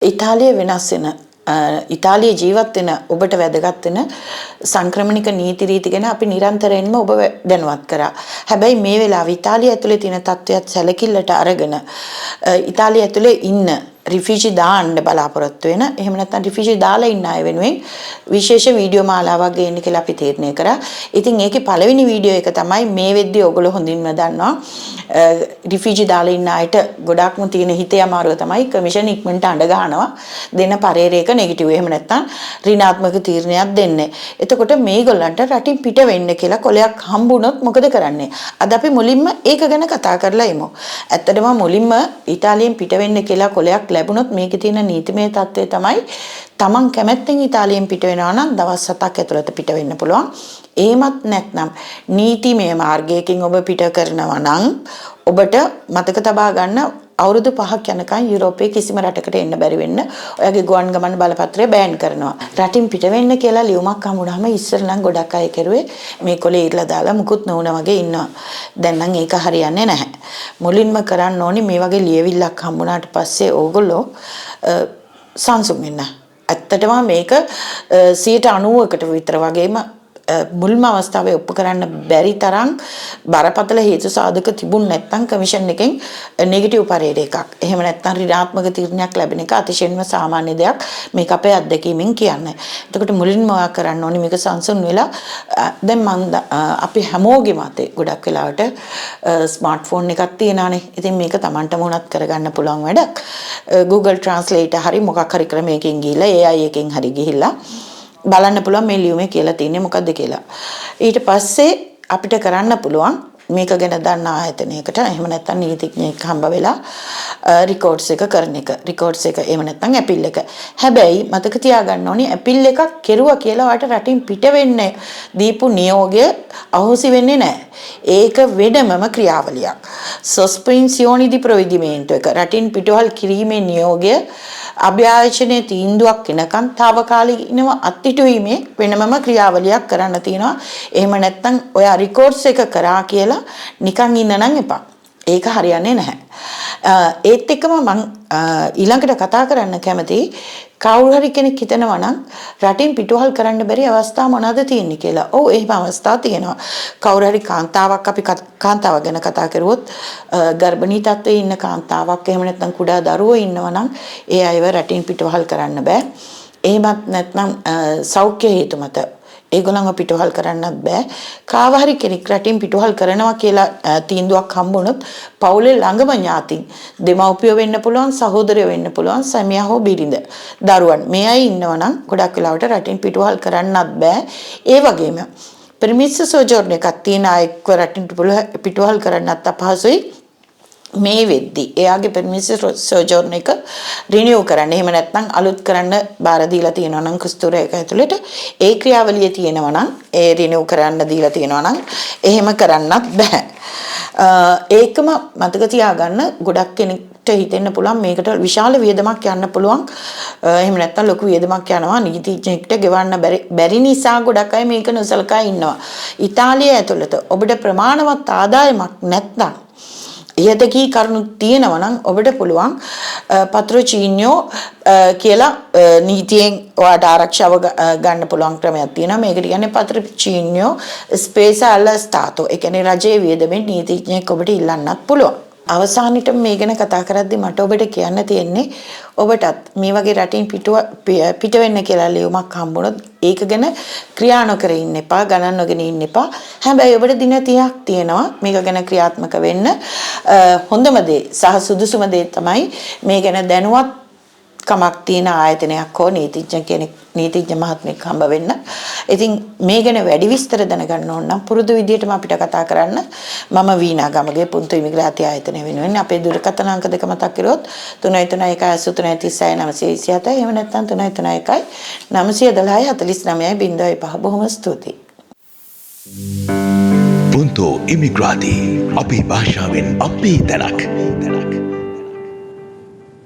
ඉතාලිය වෙනස් වෙන ඉතාලිය ජීවත් වෙන ඔබට වැදගත් වෙන සංක්‍රමණික නීති රීති ගැන අපි නිරන්තරයෙන්ම ඔබ දැනුවත් කරා. හැබැයි මේ වෙලාවේ ඉතාලිය ඇතුලේ තියෙන තත්ත්වයක් සැලකිල්ලට අරගෙන ඉතාලිය ඇතුලේ ඉන්න රිෆියුජි දාන්න බලාපොරොත්තු වෙන එහෙම නැත්නම් රිෆියුජි දාලා ඉන්න අය වෙනුවෙන් විශේෂ වීඩියෝ මාලාවක් ගේන්න කියලා අපි තීරණය කරා. ඉතින් ඒකේ පළවෙනි වීඩියෝ එක තමයි මේ වෙද්දී ඔයගොල්ලෝ හොඳින්ම දන්නවා රිෆියුජි දාලා ඉන්න අයට ගොඩක්ම තියෙන හිතේ අමාරුව තමයි කමිෂන් ඉක්මනට අඬ ගන්නවා දෙන පරේරේක නෙගටිව් එහෙම නැත්නම් ඍණාත්මක තීරණයක් දෙන්නේ. එතකොට මේගොල්ලන්ට රටින් පිට වෙන්න කියලා කොලයක් හම්බුනොත් මොකද කරන්නේ? අද අපි මුලින්ම ඒක ගැන කතා කරලා ඉමු. ඇත්තටම මුලින්ම ඉතාලියෙන් පිට වෙන්න කියලා කොලයක් ලැබුණොත් මේකේ තියෙන නීතිමය තත්ත්වය තමයි තමන් කැමැත්තෙන් ඉතාලියෙන් පිට වෙනවා නම් දවස් 7ක් ඇතුළත පිට වෙන්න පුළුවන්. එහෙමත් නැත්නම් නීතිමය මාර්ගයකින් ඔබ පිට කරනවා නම් ඔබට මතක තබා ගන්න අවුරුදු 5ක් යනකම් යුරෝපයේ කිසිම රටකට එන්න බැරි වෙන්න ඔයගේ ගුවන් ගමන් බලපත්‍රය බෑන් කරනවා. රටින් පිට වෙන්න කියලා ලියුමක් හම්බුනහම ඉස්සර නම් ගොඩක් අය කරුවේ මේ කොලේ ඉරලා දාලා මුකුත් නොවුනා වගේ ඉන්නවා. දැන් නම් ඒක හරියන්නේ නැහැ. මුලින්ම කරන්න ඕනි මේ වගේ ලියවිල්ලක් හම්බුනාට පස්සේ ඕගොල්ලෝ සංසුන් වෙන්න. ඇත්තටම මේක 90%කට විතර වගේම මුල්ම අවස්ථාවේ ඔප්පු කරන්න බැරි තරම් බරපතල හේතු සාධක තිබුණ නැත්නම් කමිෂන් එකෙන් නෙගටිව් පරේඩ එකක්. එහෙම නැත්නම් ඍණාත්මක තීරණයක් ලැබෙන එක අතිශයින්ම සාමාන්‍ය දෙයක්. මේක අපේ අත්දැකීමෙන් කියන්නේ. එතකොට මුලින්ම ඔයා කරන්න ඕනේ මේක සංසුන් වෙලා දැන් අපි හැමෝගෙම අතේ ගොඩක් වෙලාවට ස්මාර්ට්ෆෝන් එකක් තියෙනවානේ. ඉතින් මේක Tamanටම උනත් කරගන්න පුළුවන් වැඩක්. Google Translate හරි මොකක් හරි ක්‍රමයකින් ගිහිල්ලා AI එකෙන් හරි ගිහිල්ලා බලන්න පුළුවන් මේ ලියුමේ කියලා තියෙන්නේ මොකද්ද කියලා. ඊට පස්සේ අපිට කරන්න පුළුවන් මේක ගැන දන්න ආයතනයකට එහෙම නැත්නම් නීතිඥයෙක් හම්බ වෙලා රෙකෝඩ්ස් එක කරන එක. රෙකෝඩ්ස් එක එහෙම නැත්නම් ඇපිල් එක. හැබැයි මතක තියාගන්න ඕනේ ඇපිල් එකක් කෙරුවා කියලා ඔයාලට රටින් පිට වෙන්නේ දීපු නියෝගය අහෝසි වෙන්නේ නැහැ. ඒක වෙනමම ක්‍රියාවලියක්. සස්පෙන්සියෝනි දි ප්‍රොවිදිමේන්ටෝ එක රටින් පිටවල් කිරීමේ නියෝගය අභ්‍යාචනයේ තීන්දුවක් වෙනකන් తాවකාලිකව අත්හිටුවීමේ වෙනමම ක්‍රියාවලියක් කරන්න තියෙනවා. එහෙම නැත්නම් ඔයා රෙකෝඩ්ස් එක කරා කියලා නිකන් ඉන්න නම් එපා. ඒක හරියන්නේ නැහැ. ඒත් එක්කම මම ඊළඟට කතා කරන්න කැමතියි කවුරු හරි කෙනෙක් හිතනවා නම් රටින් පිටුවහල් කරන්න බැරි අවස්ථා මොනවද තියෙන්නේ කියලා. ඔව් එහෙම අවස්ථා තියෙනවා. කවුරු හරි කාන්තාවක් අපි කාන්තාවක් ගැන කතා කරුවොත් ගර්භණී තත්ත්වයේ ඉන්න කාන්තාවක් එහෙම නැත්නම් කුඩා දරුවෝ ඉන්නවා නම් ඒ අයව රටින් පිටුවහල් කරන්න බෑ. එහෙමත් නැත්නම් සෞඛ්‍ය හේතු මත ඒගොල්ලන්ව පිටුවහල් කරන්නත් බෑ. කාව හරි කෙනෙක් රටින් පිටුවහල් කරනවා කියලා තීන්දුවක් හම්බුනොත් පවුලේ ළඟම ඥාතින් දෙමව්පියෝ වෙන්න පුළුවන්, සහෝදරයෝ වෙන්න පුළුවන්, සැමියා හෝ බිරිඳ, දරුවන් මේ අය ඉන්නවා නම් ගොඩක් වෙලාවට රටින් පිටුවහල් කරන්නත් බෑ. ඒ වගේම පර්මිස්ස සෝජෝර්න එකක් තියෙන අයෙක්ව රටින් පිටුවහල් කරන්නත් අපහසුයි. මේ වෙද්දි එයාගේ පර්මිෂන් සෝජෝර්න එක රිනියු කරන්න. එහෙම නැත්නම් අලුත් කරන්න බාර දීලා තියෙනවා නම් කුස්තුර එක ඇතුළට ඒ ක්‍රියාවලිය තියෙනවා නම් ඒ රිනියු කරන්න දීලා තියෙනවා නම් එහෙම කරන්නත් බෑ. ඒකම මතක තියාගන්න ගොඩක් කෙනෙක්ට හිතෙන්න පුළුවන් මේකට විශාල වියදමක් යන්න පුළුවන්. එහෙම නැත්නම් ලොකු වියදමක් යනවා නීතිඥයෙක්ට ගෙවන්න බැරි නිසා ගොඩක් අය මේක නොසලකා ඉන්නවා. ඉතාලිය ඇතුළත ඔබට ප්‍රමාණවත් ආදායමක් නැත්නම් ඉහතකී කරුණු තියෙනවා නම් ඔබට පුළුවන් පත්‍රොචීනියෝ කියලා නීතියෙන් ඔයාට ආරක්ෂාව ගන්න පුළුවන් ක්‍රමයක් තියෙනවා. මේකට කියන්නේ පත්‍රොචීනියෝ ස්පේසාල්ලා ස්ටාතෝ. ඒ කියන්නේ රජයේ වියදමෙන් නීතිඥයෙක් ඔබට ඉල්ලන්නත් පුළුවන්. අවසානෙට මේ ගැන කතා කරද්දී මට ඔබට කියන්න තියෙන්නේ ඔබටත් මේ වගේ රටින් පිට වෙන්න කියලා ලියුමක් හම්බුනොත් ඒක ගැන ක්‍රියා නොකර ඉන්න එපා, ගණන් නොගෙන ඉන්න එපා. හැබැයි ඔබට දින 30ක් තියෙනවා මේක ගැන ක්‍රියාත්මක වෙන්න. හොඳම දේ සහ සුදුසුම දේ තමයි මේ ගැන දැනුවත් කමක් තියෙන ආයතනයක් හෝ නීතිඥ මහත්මයෙක් හම්බ වෙන්න. ඉතින් මේ ගැන වැඩි විස්තර දැනගන්න ඕන නම් පුරුදු විදියටම අපිට කතා කරන්න. මම වීණා ගමගේ පුන්තු ඉමිග්‍රාන්ති ආයතනය වෙනුවෙන් අපේ දුරකථන අංක දෙක මතක් කරොත් 331 එහෙම නැත්නම් 331 912 49 බොහොම ස්තුතියි. පුන්තු ඉමිග්‍රාන්ති අපේ භාෂාවෙන් අපේ තැනක්.